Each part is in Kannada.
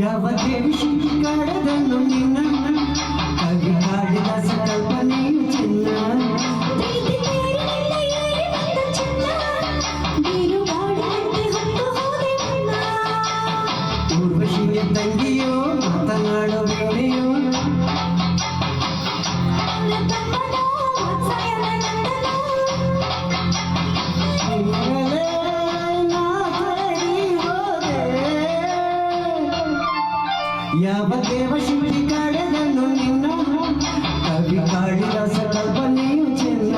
ಯಾವ ದೇವಿಷಿ ಕಾಡದನ್ನು ನಿನ್ನ ಕವಿ ಹಾಡಿದ ಸಂಕಲ್ಪನೆಯು ಚಿನ್ನ ಊರ್ವಶಿಯ ತಂಗಿಯೋ ಮಾತನಾಡೋ ಬೇರೆಯೋ ಯಾವ ದೇವಶಿಲ್ಪಿ ಕಾಡದನ್ನು ನಿನ್ನ ಕವಿ ಕಾಡಿದ ಸಂಕಲ್ಪನೆಯು ಚಿನ್ನ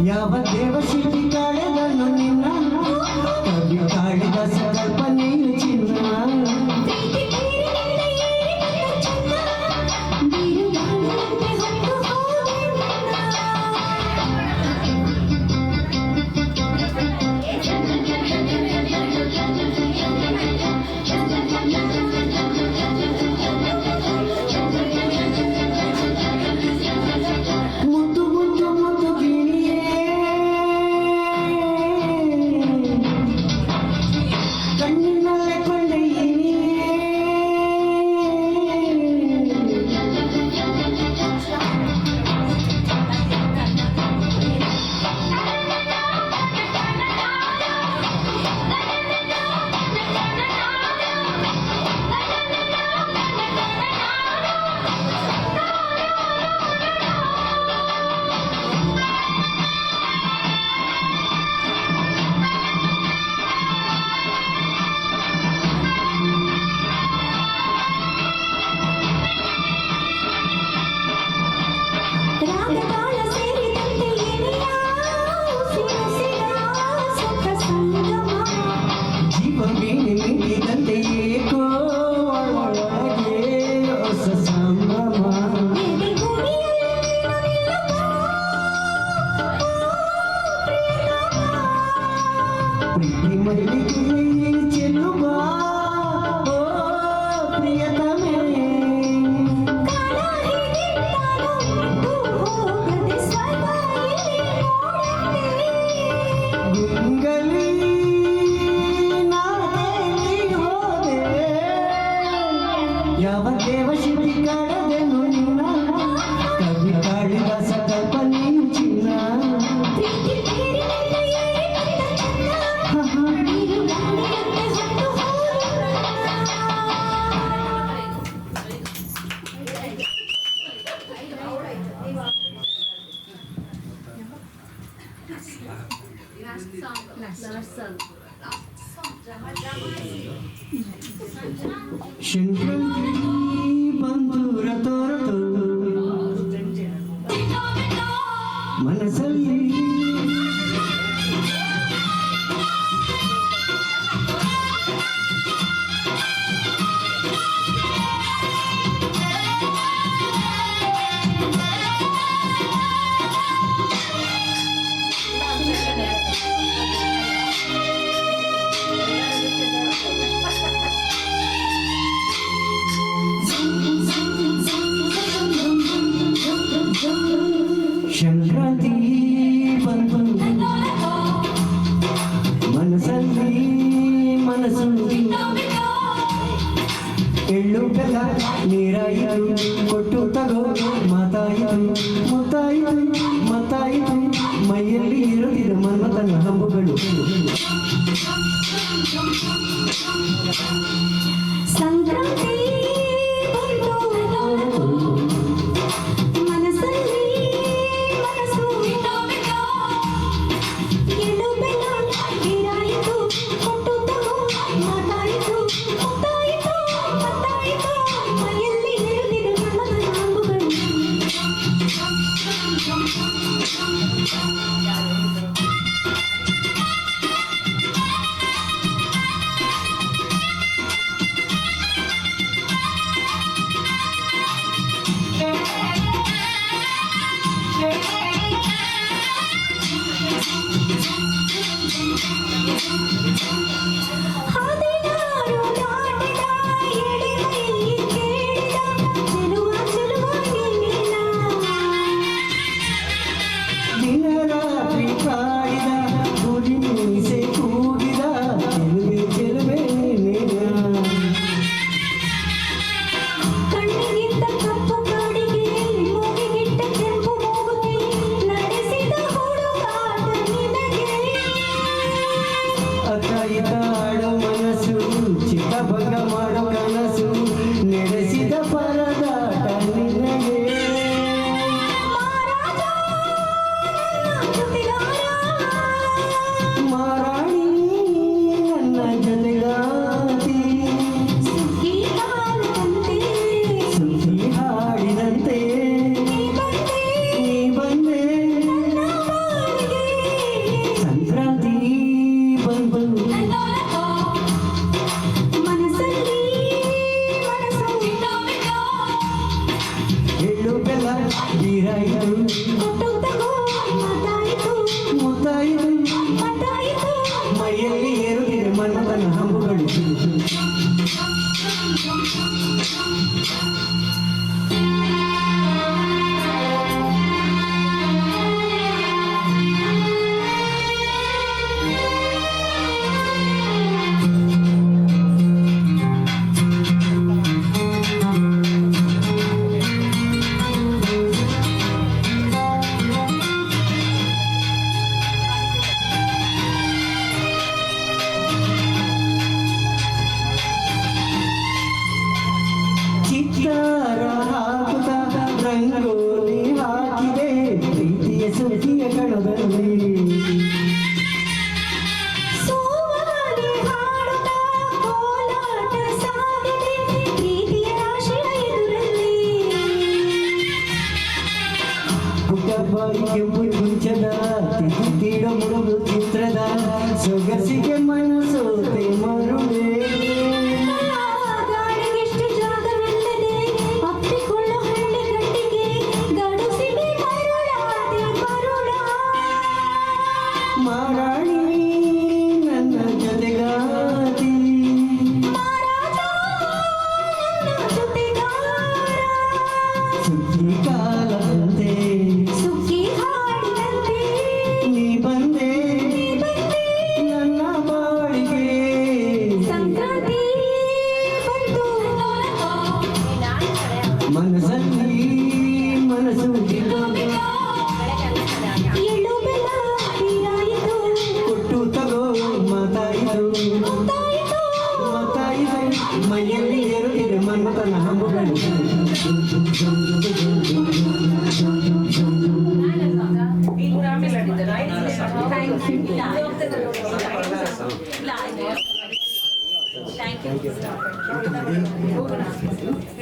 ಯಾವ ದೇವಶಿಲ್ಪಿ ಕಾಡದನ್ನು ನಿನ್ನ ಕವಿ ಕಾಡಿದ ಸಂಕಲ್ಪನೆಯು ಚಿನ್ನ ಯಾವ ದೇವಶಿಲ್ಪಿ ಕಾಡದೆನು ನಿನ್ನ ಕವಿ ಕಾಡಿದ ಸಂಕಲ್ಪನೆಯು ಚಿನ್ನ ಸಂಕ್ರಾಂತಿ ಬಂದು ರತೋರತು ಮನಸ್ಸಲ್ಲಿ ಸಂಕ್ರಾಂತಿ ಬಂದು ಮನಸ್ಸಲ್ಲಿ ಮನಸ್ಸು ಎಳ್ಳು ಬೆಲ್ಲ ನೀರಾಯಿತು ಕೊಟ್ಟು ತಗೋ ಮಾತಾಯಿತು ಮುತ್ತಾಯಿತು ಮತ್ತಾಯಿತು ಮೈಯಲ್ಲಿ ಇರುತ್ತಿದ್ದ ಮನ್ಮಥನ ಹಂಬುಗಳು ಸಂಕ್ರಾಂತಿ ಮನಸ್ಸಲ್ಲಿ ಮನಸ್ಸು ಎಳ್ಳು ಬೆಲ್ಲ ನೀರಾಯಿತು ಕೊಟ್ಟು ತಗೋ ಮಾತಾಯಿತು ಮುತ್ತಾಯಿತು ಮತ್ತಾಯಿತು ಮೈಯಲ್ಲಿ ಇರುತ್ತಿದ್ದ ಮನ್ಮಥನ ಹಂಬುಗಳು ಹದಿನಾರು ದಾಟಿದ ಎಡೆಮೈ ಕೇಳಿದ ಚೆಲುವ ಚೆಲುವ ಎನ್ನಿನ ದಿನ ರಾತ್ರಿ ಕಾಡಿದ ಗುರಿ ಮೀಸೆ ಕೂಗಿದ ಚೆಲುವೆ ಚೆಲುವೆ ನೀನ ಕಣ್ಣಿಗಿದ್ದ ಕಪ್ಪು ಕಾಡಿಗೆ ಮೂಗಿಗಿಟ್ಟ ಕೆಂಪು ಮೂಗುತಿ ನಡೆಸಿದ ಹುಡುಗಾಟ ನಿನಗೆ ಅತ್ತಾಯಿತಾಳು ಮನಸ್ಸು ಚಿತ್ತಭಂಗ ಮಾಡೋ ಕನಸು ನಡೆಸಿದ ಪರದಾಟ ನಿನಗೆ ಮಹಾರಾಜ ನನ್ನ ಜೊತೆಗಾರ ಮಾರಾಣಿ ನನ್ನ ಜೊತೆಗಾತಿ ಸುಗ್ಗಿ ಹಾಲದಂತೆ ಸುದ್ದಿ ಹಾಡಿದಂತೆ ನೀ ನೀ ಬಂದೆ ಬಂದೆ ನನ್ನ ಬಾಳಿಗೆ ಸಂಕ್ರಾಂತಿ ಬಂದು ಮನಸ್ಸಲ್ಲಿ ಮನಸ್ಸು ಎಳ್ಳು ಬೆಲ್ಲ ನೀರಾಯಿತು ಕೊಟ್ಟು ತಗೋ ಮಾತಾಯಿತು ಮುತ್ತಾಯಿತು ಮತ್ತಾಯಿತು ಮೈಯಲ್ಲಿ ಏರುತ್ತಿದೆ ಮನ್ಮಥನ ಹಂಬುಗಳು ಚಿತ್ತಾರ ಹಾಕುತ್ತ ರಂಗೋಲಿ ಹಾಕಿದೆ ಪ್ರೀತಿಯ ಸುಖಿಯ ಕಣದಲ್ಲಿ ಸೋಮಾರಿ ಹಾಡುತ್ತಾ ಕೋಲಾಟ ಸಾಗಿದೆ ಪ್ರೀತಿಯ ರಾಶಿಯ ಎದುರಲ್ಲಿ ಪುಟ್ಟಬ್ಬಾರಿ ಕೆಂಪು ಕುಂಚದ ತೀಡ ಮುಳುಗು ಚಿತ್ರದ ಸೊಗಸಿಗೆ ಮನಸೋತೆ ಮರುಳೆ ಗಾಳಿಗೆಷ್ಟು ಜಾಗವಿಲ್ಲದೆ ಅಪ್ಪಿಕೊಳ್ಳೋ ಹಳ್ಳಿ ಗಟ್ಟಿಗೆ ಗಡುಸಿಗೆ ಮರುಳಾದೆ ಮರುಳ ಮಾರಾಣಿ ನನ್ನ ಜೊತೆಗಾತಿ ಮಹಾರಾಜ ನನ್ನ ಜೊತೆಗಾರ ಸುಗ್ಗಿ ಕಾಲದಂತೆ ಸುಗ್ಗಿ ಹಾಡಿದಂತೆ ನೀ ಬಂದೆ ನೀ ಬಂದೆ ನನ್ನ ಬಾಳಿಗೆ ಸಂಕ್ರಾಂತಿ ಬಂತು ಮನಸ್ಸಲ್ಲಿ ಮನಸ್ಸು ಎಳ್ಳು ಬೆಲ್ಲ ನೀರಾಯಿತು ಕೊಟ್ಟು ತಗೋ ಮಾತಾಯಿತು ಮುತ್ತಾಯಿತು ಮತ್ತಾಯಿತು ಮೈಯಲ್ಲಿ ಏರುತ್ತಿದೆ ಮನ್ಮಥನ ಹಂಬುಗಳು Thank you. Thank you